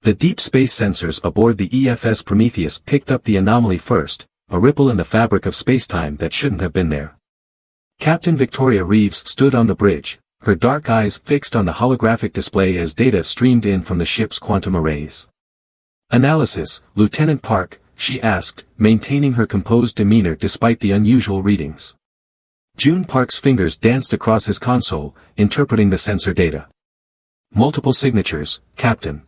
The deep space sensors aboard the EFS Prometheus picked up the anomaly first, a ripple in the fabric of spacetime that shouldn't have been there. Captain Victoria Reeves stood on the bridge, her dark eyes fixed on the holographic display as data streamed in from the ship's quantum arrays. "Analysis, Lieutenant Park," she asked, maintaining her composed demeanor despite the unusual readings. June Park's fingers danced across his console, interpreting the sensor data. "Multiple signatures, Captain.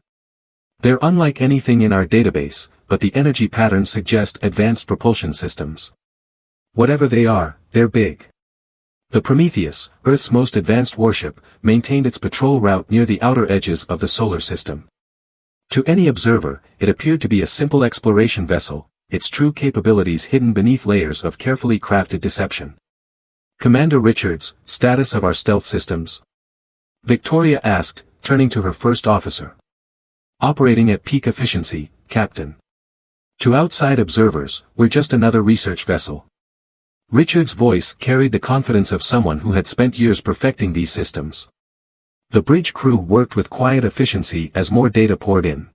They're unlike anything in our database, but the energy patterns suggest advanced propulsion systems. Whatever they are, they're big." The Prometheus, Earth's most advanced warship, maintained its patrol route near the outer edges of the solar system. To any observer, it appeared to be a simple exploration vessel, its true capabilities hidden beneath layers of carefully crafted deception. "Commander Richards, status of our stealth systems?" Victoria asked, turning to her first officer. "Operating at peak efficiency, Captain. To outside observers, we're just another research vessel." Richard's voice carried the confidence of someone who had spent years perfecting these systems. The bridge crew worked with quiet efficiency as more data poured in.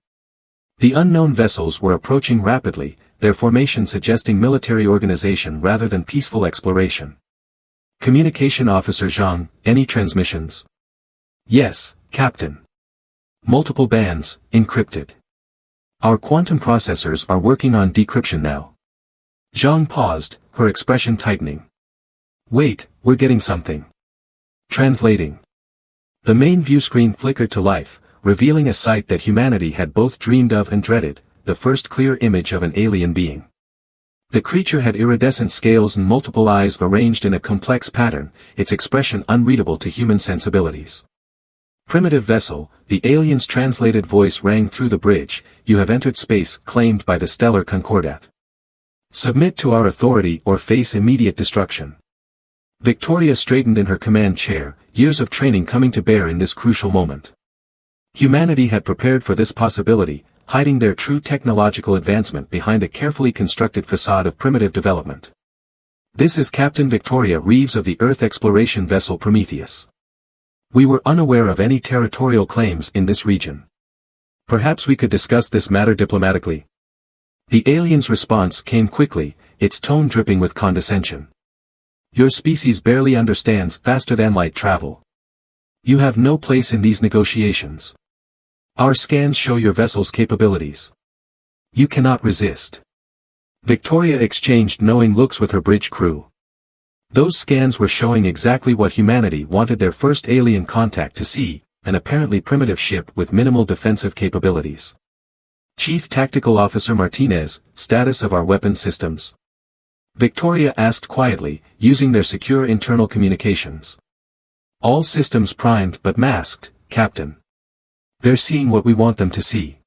The unknown vessels were approaching rapidly, their formation suggesting military organization rather than peaceful exploration. "Communication Officer Zhang, any transmissions?" "Yes, Captain. Multiple bands, encrypted. Our quantum processors are working on decryption now." Zhang paused, her expression tightening. "Wait, we're getting something." Translating. The main viewscreen flickered to life, revealing a sight that humanity had both dreamed of and dreaded, the first clear image of an alien being. The creature had iridescent scales and multiple eyes arranged in a complex pattern, its expression unreadable to human sensibilities. "Primitive vessel," the alien's translated voice rang through the bridge, "you have entered space claimed by the Stellar Concordat. Submit to our authority or face immediate destruction." Victoria straightened in her command chair, years of training coming to bear in this crucial moment. Humanity had prepared for this possibility, hiding their true technological advancement behind a carefully constructed facade of primitive development. "This is Captain Victoria Reeves of the Earth exploration vessel Prometheus. We were unaware of any territorial claims in this region. Perhaps we could discuss this matter diplomatically." The alien's response came quickly, its tone dripping with condescension. "Your species barely understands faster-than-light travel. You have no place in these negotiations. Our scans show your vessel's capabilities. You cannot resist." Victoria exchanged knowing looks with her bridge crew. Those scans were showing exactly what humanity wanted their first alien contact to see, an apparently primitive ship with minimal defensive capabilities. "Chief Tactical Officer Martinez, status of our weapon systems?" Victoria asked quietly, using their secure internal communications. "All systems primed but masked, Captain. They're seeing what we want them to see.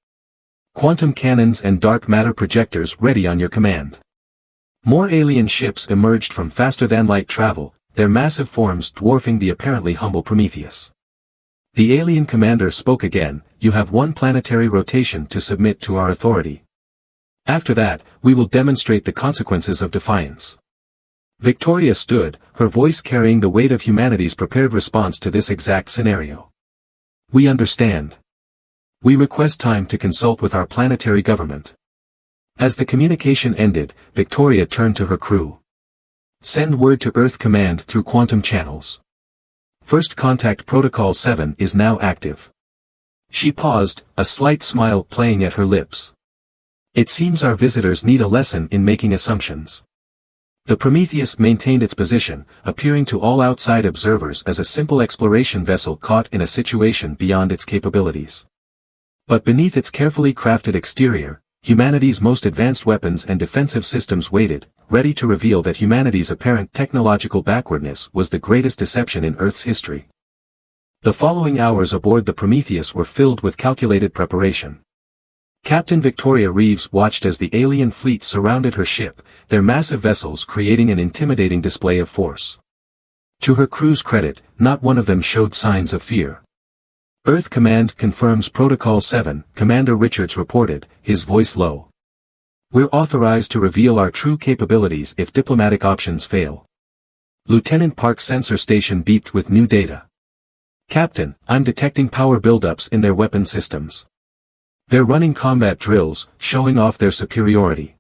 Quantum cannons and dark matter projectors ready on your command." More alien ships emerged from faster-than-light travel, their massive forms dwarfing the apparently humble Prometheus. The alien commander spoke again, "You have one planetary rotation to submit to our authority. After that, we will demonstrate the consequences of defiance." Victoria stood, her voice carrying the weight of humanity's prepared response to this exact scenario. "We understand. We request time to consult with our planetary government." As the communication ended, Victoria turned to her crew. "Send word to Earth Command through quantum channels. First Contact Protocol 7 is now active." She paused, a slight smile playing at her lips. "It seems our visitors need a lesson in making assumptions." The Prometheus maintained its position, appearing to all outside observers as a simple exploration vessel caught in a situation beyond its capabilities. But beneath its carefully crafted exterior, humanity's most advanced weapons and defensive systems waited, ready to reveal that humanity's apparent technological backwardness was the greatest deception in Earth's history. The following hours aboard the Prometheus were filled with calculated preparation. Captain Victoria Reeves watched as the alien fleet surrounded her ship, their massive vessels creating an intimidating display of force. To her crew's credit, not one of them showed signs of fear. "Earth Command confirms Protocol 7, Commander Richards reported, his voice low. "We're authorized to reveal our true capabilities if diplomatic options fail." Lieutenant Park's sensor station beeped with new data. "Captain, I'm detecting power buildups in their weapon systems. They're running combat drills, showing off their superiority.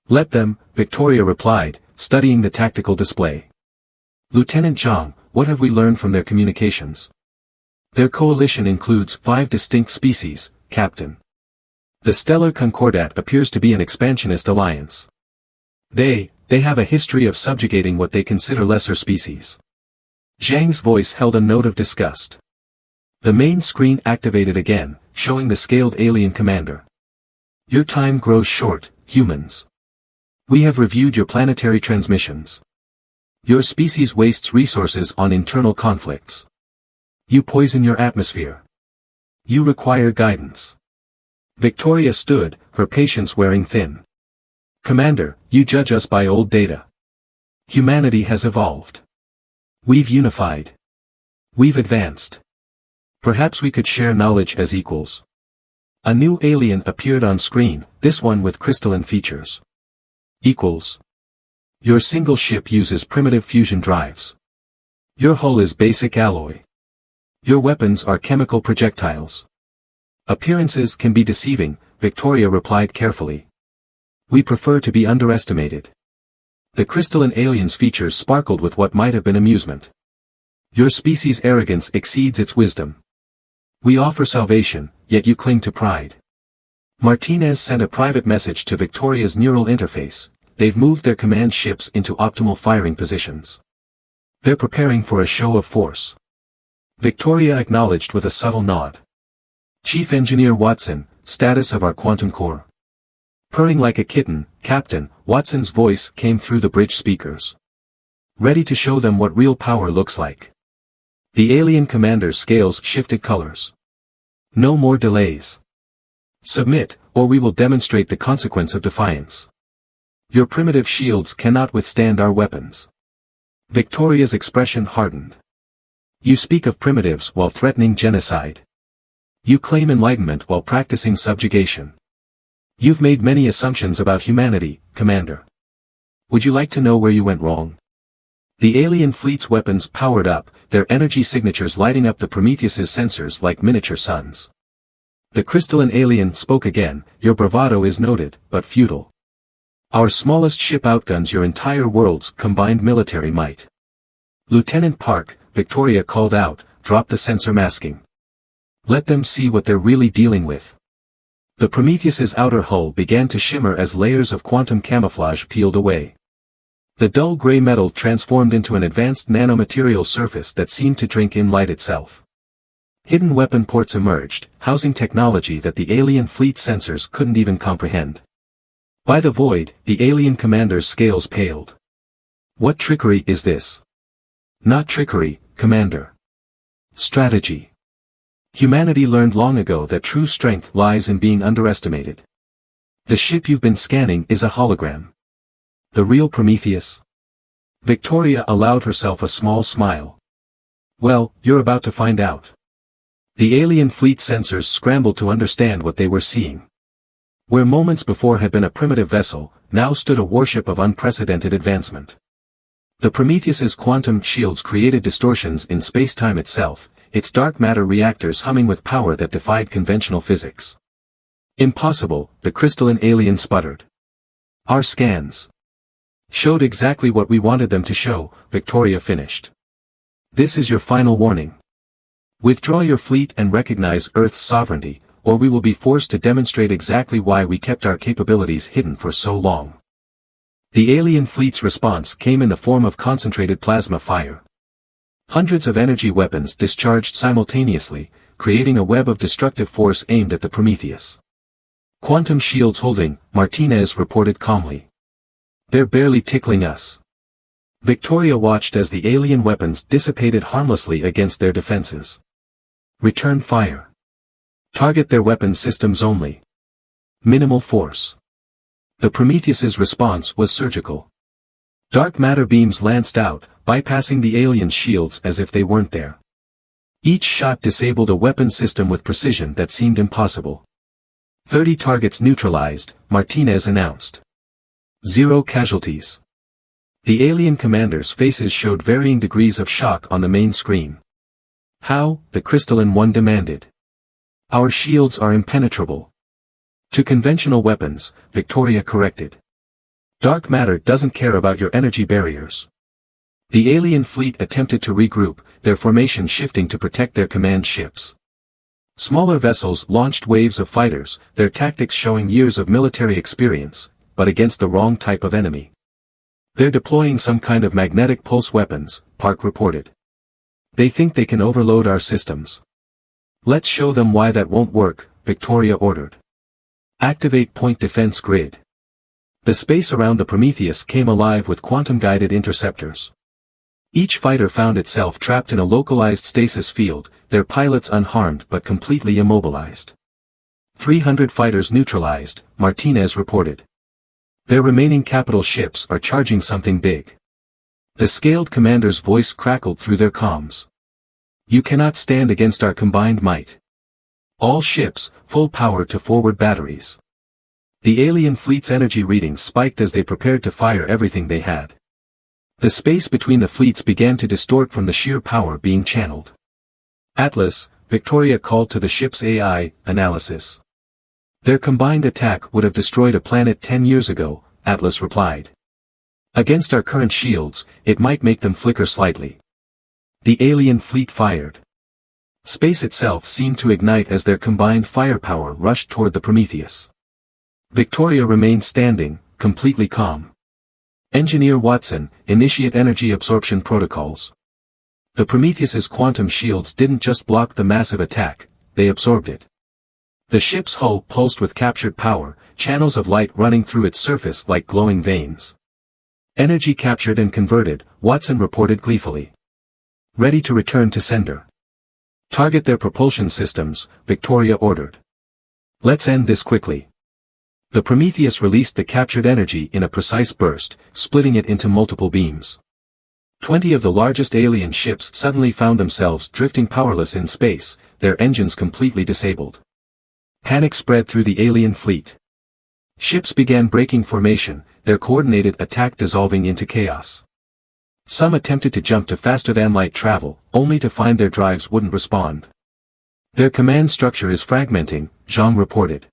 Let them, Victoria replied, studying the tactical display. Lieutenant Zhang, what have we learned from their communications? Their coalition includes 5 distinct species, Captain. The Stellar Concordat appears to be an expansionist alliance. They have a history of subjugating what they consider lesser species. Zhang's voice held a note of disgust. The main screen activated again, showing the scaled alien commander. Your time grows short, humans. We have reviewed your planetary transmissions. Your species wastes resources on internal conflicts. You poison your atmosphere. You require guidance. Victoria stood, her patience wearing thin. Commander, you judge us by old data. Humanity has evolved. We've unified. We've advanced. Perhaps we could share knowledge as equals. A new alien appeared on screen, this one with crystalline features. Equals. Your single ship uses primitive fusion drives. Your hull is basic alloy. Your weapons are chemical projectiles. Appearances can be deceiving, Victoria replied carefully. We prefer to be underestimated. The crystalline alien's features sparkled with what might have been amusement. Your species' arrogance exceeds its wisdom. We offer salvation, yet you cling to pride. Martinez sent a private message to Victoria's neural interface. They've moved their command ships into optimal firing positions. They're preparing for a show of force. Victoria acknowledged with a subtle nod. Chief Engineer Watson, status of our quantum core. Purring like a kitten, Captain, Watson's voice came through the bridge speakers. Ready to show them what real power looks like. The alien commander's scales shifted colors. No more delays. Submit, or we will demonstrate the consequence of defiance. Your primitive shields cannot withstand our weapons. Victoria's expression hardened. You speak of primitives while threatening genocide. You claim enlightenment while practicing subjugation. You've made many assumptions about humanity, Commander. Would you like to know where you went wrong? The alien fleet's weapons powered up, their energy signatures lighting up the Prometheus's sensors like miniature suns. The crystalline alien spoke again, your bravado is noted, but futile. Our smallest ship outguns your entire world's combined military might. Lieutenant Park, Victoria called out, drop the sensor masking. Let them see what they're really dealing with. The Prometheus's outer hull began to shimmer as layers of quantum camouflage peeled away. The dull gray metal transformed into an advanced nanomaterial surface that seemed to drink in light itself. Hidden weapon ports emerged, housing technology that the alien fleet sensors couldn't even comprehend. By the void, the alien commander's scales paled. What trickery is this? Not trickery, Commander. Strategy. Humanity learned long ago that true strength lies in being underestimated. The ship you've been scanning is a hologram. The real Prometheus? Victoria allowed herself a small smile. Well, you're about to find out. The alien fleet sensors scrambled to understand what they were seeing. Where moments before had been a primitive vessel, now stood a warship of unprecedented advancement. The Prometheus's quantum shields created distortions in space-time itself, its dark matter reactors humming with power that defied conventional physics. Impossible, the crystalline alien sputtered. Our scans showed exactly what we wanted them to show, Victoria finished. This is your final warning. Withdraw your fleet and recognize Earth's sovereignty, or we will be forced to demonstrate exactly why we kept our capabilities hidden for so long. The alien fleet's response came in the form of concentrated plasma fire. Hundreds of energy weapons discharged simultaneously, creating a web of destructive force aimed at the Prometheus. Quantum shields holding, Martinez reported calmly. They're barely tickling us. Victoria watched as the alien weapons dissipated harmlessly against their defenses. Return fire. Target their weapon systems only. Minimal force. The Prometheus's response was surgical. Dark matter beams lanced out, bypassing the alien's shields as if they weren't there. Each shot disabled a weapon system with precision that seemed impossible. 30 targets neutralized, Martinez announced. 0 casualties. The alien commanders' faces showed varying degrees of shock on the main screen. How? The crystalline one demanded. Our shields are impenetrable. To conventional weapons, Victoria corrected. Dark matter doesn't care about your energy barriers. The alien fleet attempted to regroup, their formation shifting to protect their command ships. Smaller vessels launched waves of fighters, their tactics showing years of military experience, but against the wrong type of enemy. They're deploying some kind of magnetic pulse weapons, Park reported. They think they can overload our systems. Let's show them why that won't work, Victoria ordered. Activate point defense grid. The space around the Prometheus came alive with quantum-guided interceptors. Each fighter found itself trapped in a localized stasis field, their pilots unharmed but completely immobilized. 300 fighters neutralized, Martinez reported. Their remaining capital ships are charging something big. The scaled commander's voice crackled through their comms. You cannot stand against our combined might. All ships, full power to forward batteries. The alien fleet's energy readings spiked as they prepared to fire everything they had. The space between the fleets began to distort from the sheer power being channeled. Atlas, Victoria called to the ship's AI, analysis. Their combined attack would have destroyed a planet 10 years ago, Atlas replied. Against our current shields, it might make them flicker slightly. The alien fleet fired. Space itself seemed to ignite as their combined firepower rushed toward the Prometheus. Victoria remained standing, completely calm. Engineer Watson, initiate energy absorption protocols. The Prometheus's quantum shields didn't just block the massive attack, they absorbed it. The ship's hull pulsed with captured power, channels of light running through its surface like glowing veins. Energy captured and converted, Watson reported gleefully. Ready to return to sender. Target their propulsion systems, Victoria ordered. Let's end this quickly. The Prometheus released the captured energy in a precise burst, splitting it into multiple beams. 20 of the largest alien ships suddenly found themselves drifting powerless in space, their engines completely disabled. Panic spread through the alien fleet. Ships began breaking formation, their coordinated attack dissolving into chaos. Some attempted to jump to faster-than-light travel, only to find their drives wouldn't respond. Their command structure is fragmenting, Jean reported.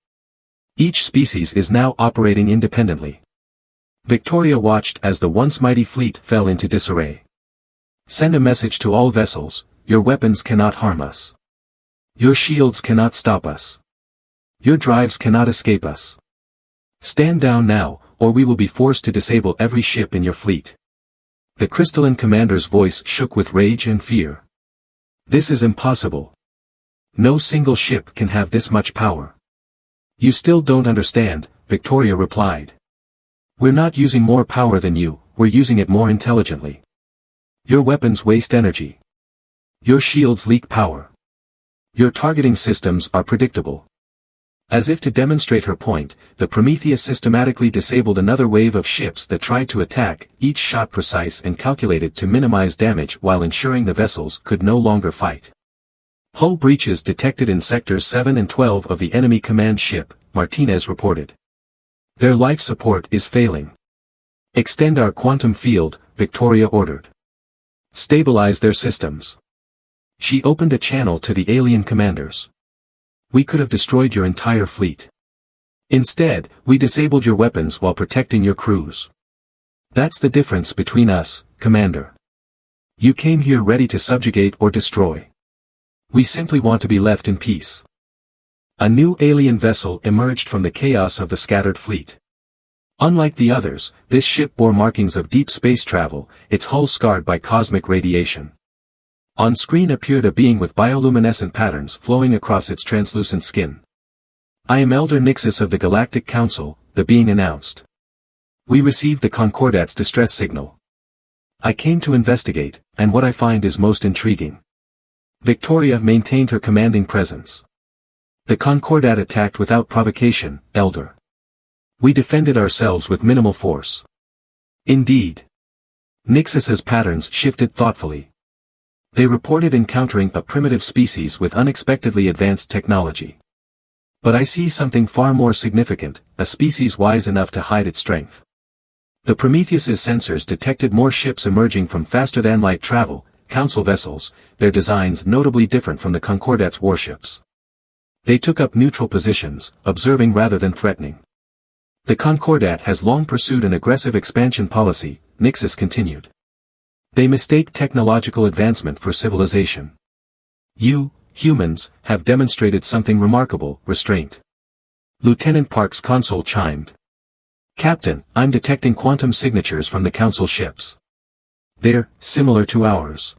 Each species is now operating independently. Victoria watched as the once mighty fleet fell into disarray. Send a message to all vessels, your weapons cannot harm us. Your shields cannot stop us. Your drives cannot escape us. Stand down now, or we will be forced to disable every ship in your fleet. The crystalline commander's voice shook with rage and fear. This is impossible. No single ship can have this much power. You still don't understand, Victoria replied. We're not using more power than you, we're using it more intelligently. Your weapons waste energy. Your shields leak power. Your targeting systems are predictable. As if to demonstrate her point, the Prometheus systematically disabled another wave of ships that tried to attack, each shot precise and calculated to minimize damage while ensuring the vessels could no longer fight. Hull breaches detected in sectors 7 and 12 of the enemy command ship, Martinez reported. Their life support is failing. Extend our quantum field, Victoria ordered. Stabilize their systems. She opened a channel to the alien commanders. We could have destroyed your entire fleet. Instead, we disabled your weapons while protecting your crews. That's the difference between us, Commander. You came here ready to subjugate or destroy. We simply want to be left in peace. A new alien vessel emerged from the chaos of the scattered fleet. Unlike the others, this ship bore markings of deep space travel, its hull scarred by cosmic radiation. On screen appeared a being with bioluminescent patterns flowing across its translucent skin. I am Elder Nixus of the Galactic Council, the being announced. We received the Concordat's distress signal. I came to investigate, and what I find is most intriguing. Victoria maintained her commanding presence. The Concordat attacked without provocation, Elder. We defended ourselves with minimal force. Indeed. Nixus's patterns shifted thoughtfully. They reported encountering a primitive species with unexpectedly advanced technology. But I see something far more significant, a species wise enough to hide its strength. The Prometheus's sensors detected more ships emerging from faster-than-light travel, Council vessels, their designs notably different from the Concordat's warships. They took up neutral positions, observing rather than threatening. The Concordat has long pursued an aggressive expansion policy, Nixus continued. They mistake technological advancement for civilization. You, humans, have demonstrated something remarkable, restraint. Lieutenant Park's console chimed. Captain, I'm detecting quantum signatures from the Council ships. They're similar to ours.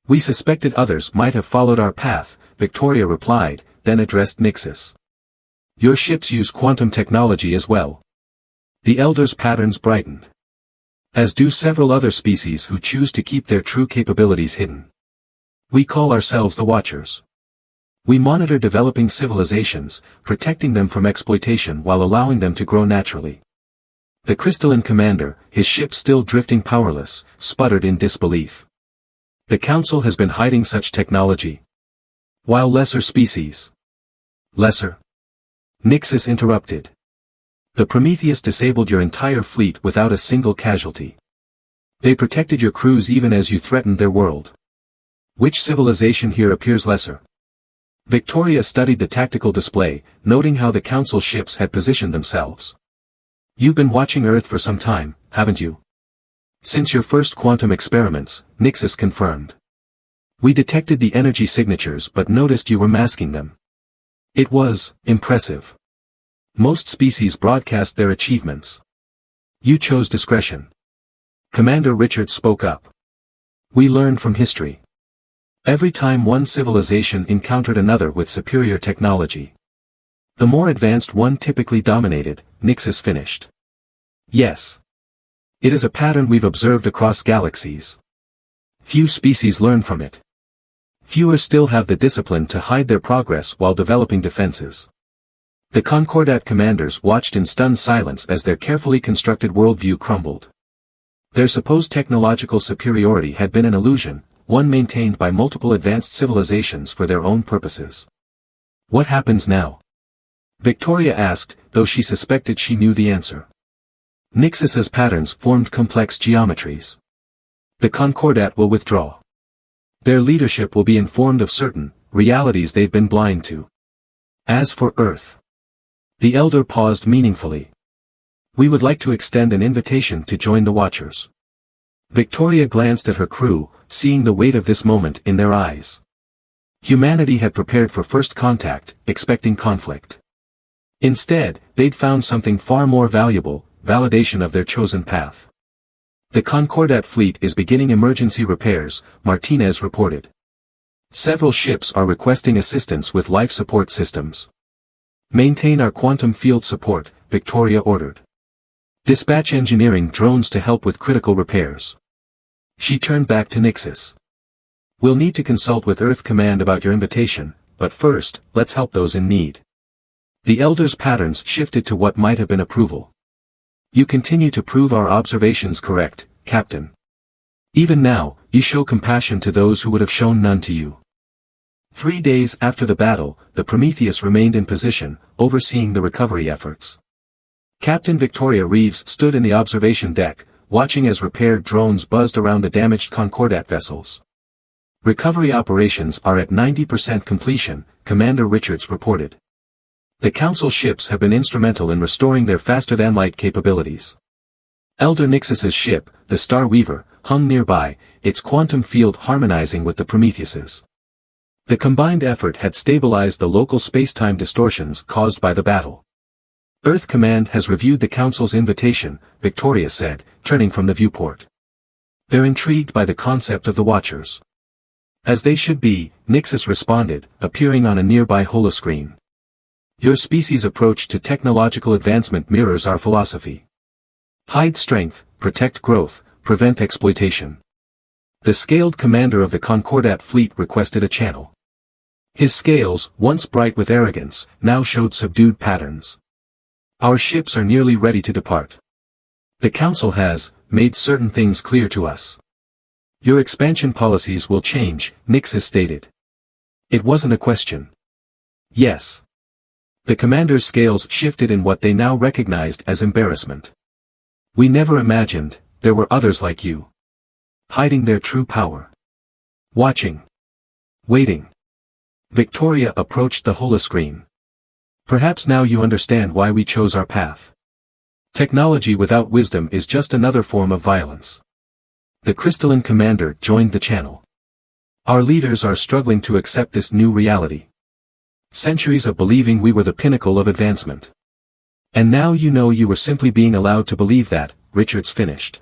We suspected others might have followed our path, Victoria replied, then addressed Nixus. Your ships use quantum technology as well. The Elder's patterns brightened. As do several other species who choose to keep their true capabilities hidden. We call ourselves the Watchers. We monitor developing civilizations, protecting them from exploitation while allowing them to grow naturally. The crystalline commander, his ship still drifting powerless, sputtered in disbelief. The Council has been hiding such technology. While lesser species. Lesser? Nixus interrupted. The Prometheus disabled your entire fleet without a single casualty. They protected your crews even as you threatened their world. Which civilization here appears lesser? Victoria studied the tactical display, noting how the Council ships had positioned themselves. You've been watching Earth for some time, haven't you? Since your first quantum experiments, Nixus confirmed. We detected the energy signatures but noticed you were masking them. It was impressive. Most species broadcast their achievements. You chose discretion. Commander Richards spoke up. We learned from history. Every time one civilization encountered another with superior technology, the more advanced one typically dominated, Nixus finished. Yes. It is a pattern we've observed across galaxies. Few species learn from it. Fewer still have the discipline to hide their progress while developing defenses. The Concordat commanders watched in stunned silence as their carefully constructed worldview crumbled. Their supposed technological superiority had been an illusion, one maintained by multiple advanced civilizations for their own purposes. What happens now? Victoria asked, though she suspected she knew the answer. Nixus's patterns formed complex geometries. The Concordat will withdraw. Their leadership will be informed of certain realities they've been blind to. As for Earth. The Elder paused meaningfully. We would like to extend an invitation to join the Watchers. Victoria glanced at her crew, seeing the weight of this moment in their eyes. Humanity had prepared for first contact, expecting conflict. Instead, they'd found something far more valuable, validation of their chosen path. The Concordat fleet is beginning emergency repairs, Martinez reported. Several ships are requesting assistance with life support systems. Maintain our quantum field support, Victoria ordered. Dispatch engineering drones to help with critical repairs. She turned back to Nixus. We'll need to consult with Earth Command about your invitation, but first, let's help those in need. The Elder's patterns shifted to what might have been approval. You continue to prove our observations correct, Captain. Even now, you show compassion to those who would have shown none to you. 3 days after the battle, the Prometheus remained in position, overseeing the recovery efforts. Captain Victoria Reeves stood in the observation deck, watching as repaired drones buzzed around the damaged Concordat vessels. Recovery operations are at 90% completion, Commander Richards reported. The Council ships have been instrumental in restoring their faster-than-light capabilities. Elder Nixus's ship, the Star Weaver, hung nearby, its quantum field harmonizing with the Prometheus's. The combined effort had stabilized the local space-time distortions caused by the battle. Earth Command has reviewed the Council's invitation, Victoria said, turning from the viewport. They're intrigued by the concept of the Watchers. As they should be, Nixus responded, appearing on a nearby holoscreen. Your species' approach to technological advancement mirrors our philosophy. Hide strength, protect growth, prevent exploitation. The scaled commander of the Concordat fleet requested a channel. His scales, once bright with arrogance, now showed subdued patterns. Our ships are nearly ready to depart. The Council has made certain things clear to us. Your expansion policies will change, Nixus stated. It wasn't a question. Yes. The commander's scales shifted in what they now recognized as embarrassment. We never imagined there were others like you. Hiding their true power. Watching. Waiting. Victoria approached the holoscreen. Perhaps now you understand why we chose our path. Technology without wisdom is just another form of violence. The crystalline commander joined the channel. Our leaders are struggling to accept this new reality. Centuries of believing we were the pinnacle of advancement. And now you know you were simply being allowed to believe that. Richards finished.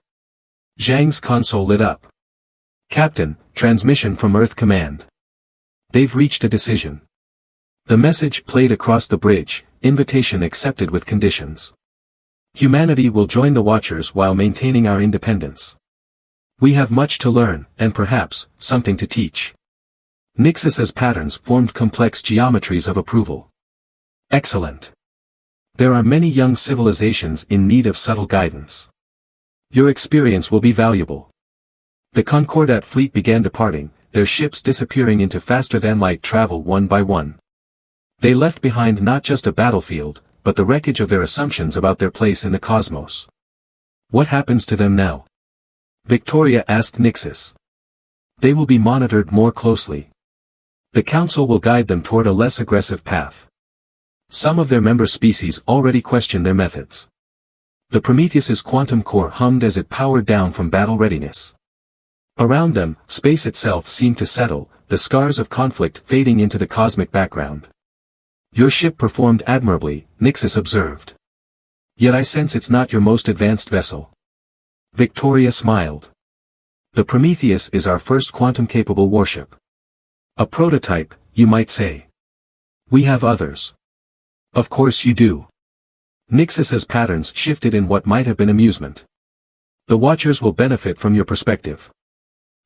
Zhang's console lit up. Captain, transmission from Earth Command. They've reached a decision. The message played across the bridge, invitation accepted with conditions. Humanity will join the Watchers while maintaining our independence. We have much to learn, and perhaps, something to teach. Nixus's patterns formed complex geometries of approval. Excellent. There are many young civilizations in need of subtle guidance. Your experience will be valuable. The Concordat fleet began departing, their ships disappearing into faster-than-light travel one by one. They left behind not just a battlefield, but the wreckage of their assumptions about their place in the cosmos. What happens to them now? Victoria asked Nixus. They will be monitored more closely. The Council will guide them toward a less aggressive path. Some of their member species already question their methods. The Prometheus's quantum core hummed as it powered down from battle readiness. Around them, space itself seemed to settle, the scars of conflict fading into the cosmic background. Your ship performed admirably, Nixus observed. Yet I sense it's not your most advanced vessel. Victoria smiled. The Prometheus is our first quantum-capable warship. A prototype, you might say. We have others. Of course you do. Nixus's patterns shifted in what might have been amusement. The Watchers will benefit from your perspective.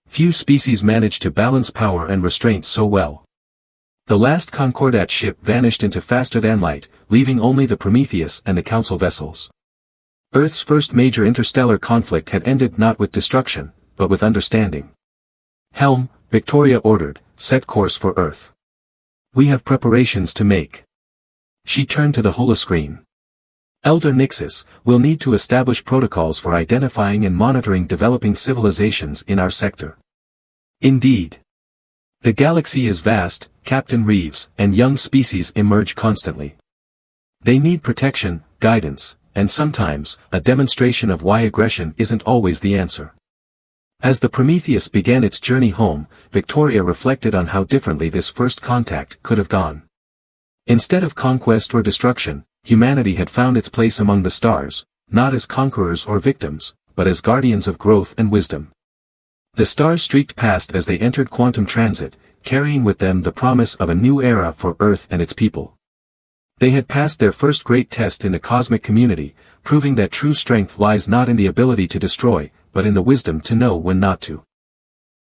Few species manage to balance power and restraint so well. The last Concordat ship vanished into faster-than-light, leaving only the Prometheus and the Council vessels. Earth's first major interstellar conflict had ended not with destruction, but with understanding. Helm, Victoria ordered, set course for Earth. We have preparations to make. She turned to the holoscreen. Elder Nixus, will need to establish protocols for identifying and monitoring developing civilizations in our sector. Indeed. The galaxy is vast, Captain Reeves, and young species emerge constantly. They need protection, guidance, and sometimes, a demonstration of why aggression isn't always the answer. As the Prometheus began its journey home, Victoria reflected on how differently this first contact could have gone. Instead of conquest or destruction, humanity had found its place among the stars, not as conquerors or victims, but as guardians of growth and wisdom. The stars streaked past as they entered quantum transit, carrying with them the promise of a new era for Earth and its people. They had passed their first great test in the cosmic community, proving that true strength lies not in the ability to destroy, but in the wisdom to know when not to.